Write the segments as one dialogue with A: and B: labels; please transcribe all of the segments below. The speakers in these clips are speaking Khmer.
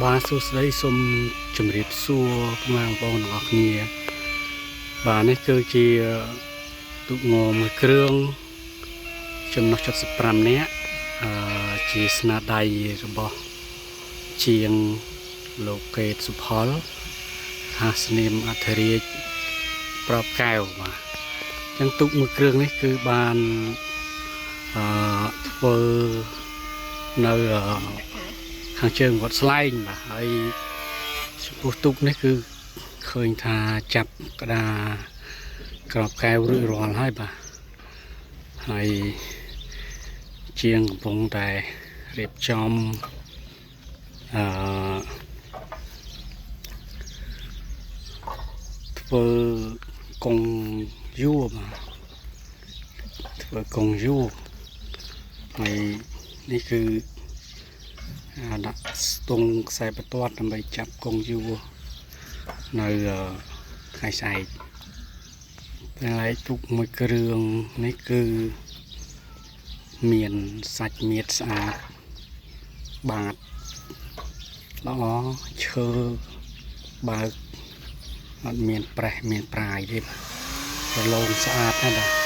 A: បាទសួស្តីសូមជម្រាបសួរពុកម៉ែបងប្អូនទាំងអស់គ្នាបាទនេះគឺជាទូកងមួយគ្រឿងចំណុះ75នាក់ជាស្នាដៃរបស់ជាងលោកកេតសុផលហាសនាមអធិរាជប្របកែវបាទអញ្ចឹងទូកមួយគ្រឿងនេះគឺបានធ្វើនៅខាងជើងវត្តស្លែងបាទហើយចំពោះទូកនេះគឺឃើញថាចាប់ក្តារក្របកែវរួចរាល់ហើយបាទហើយជាងកំពុងតែរៀបចំធ្វើកងយួរបាទធ្វើកងយួរហើយនេះគឺដាក់ស្ទង់ខ្សែបន្ទាត់ដើម្បីចាប់កងយួរនៅថ្ងៃស្អែកពេលឯទូកមួយគ្រឿងនេះគឺមានសាច់មៀតស្អាតបាតល្អឈើបើកអត់មានប្រេះមានប្រាយទេប្រឡងស្អាតណាស់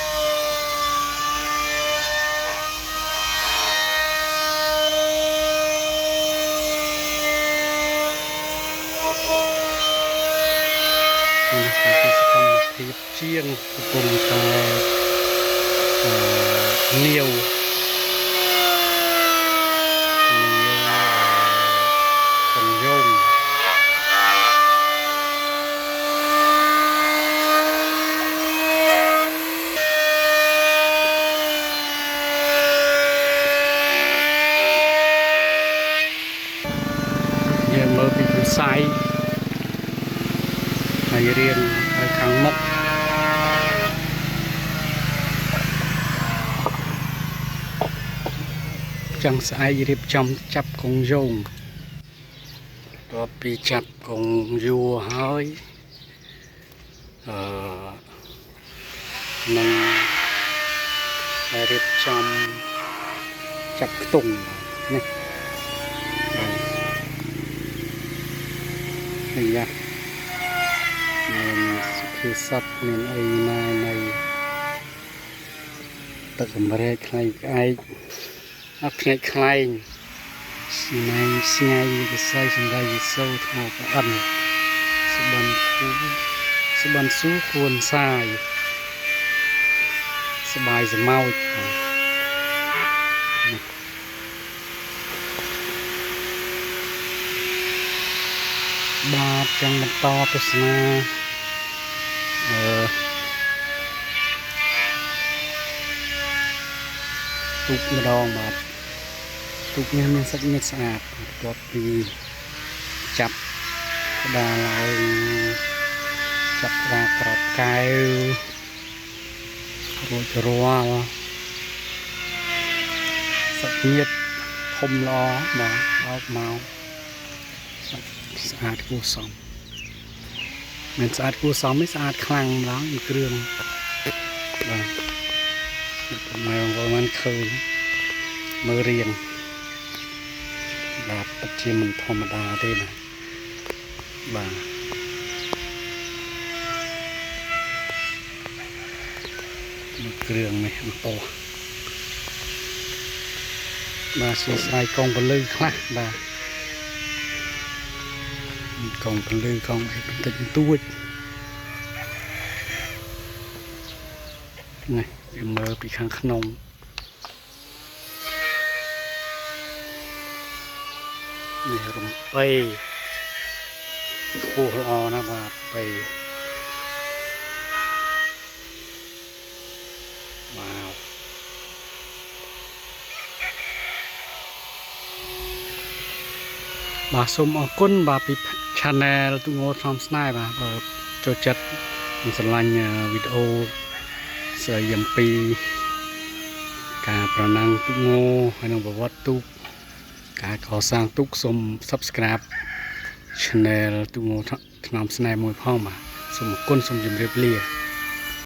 A: បាទភាពជាងកំពុងតែនាវកំយងយើងមើលពីខ្សែហើយរៀងហើយខាងមុខចាំស្អែករៀបចំចាប់កងយងតបពីចាប់កងយួរហើយនឹងរៀបចំចាប់ខ្ទង់នេះនេះមានសុភាសិតមានអីណានៃទឹកអំរែកខ្លែងក្អែកអត់ភ្នែកខ្លែងស្នៃស្ងាយវិស័យសម្ដីវិសូថ្មប្អិនសបនគូសបនស៊ូគួនសាយសបាយសមោចបាទចឹងបន្តទស្សនាទូកម្ដងបាទទូកនេះមានសាច់ញាតិស្អាតបន្ទាប់ពីចាប់ក្តារឡើងចាប់ក្តារក្របកែវរួចរាល់សាច់ញាតិធំល្អបាទអោបមកស្អាតគួរសមមិនស្អាតគួរសមទេស្អាតខ្លាំងម្ដងគ្រឿងបាទមកមិនឃើញមើលរៀងបាទពិតជាមិនធម្មតាទេណាបាទមួយគ្រឿងនេះបន្តបាទសួស្ដីកងពលឺខ្លះបាទកងពលឺកងអីបន្តិចបន្តួចនេះយើងមើលពីខាងក្នុងនេះរំពេខ្ពស់ល្អណាស់បាទពេវ៉ាវបាទសូមអរគុណបាទពី Channel ទូងថ្នាំស្នេហ៍បាទចូលចិត្តនិងស្រឡាញ់វីដេអូស្ដីអំពីការប្រណាំងទូកងហើយនិងប្រវត្តិទូកការកសាងទូកសូម Subscribe Channel ទូកងថ្នាំស្នេហ៍មួយផងបាទសូមអរគុណសូមជម្រាបលា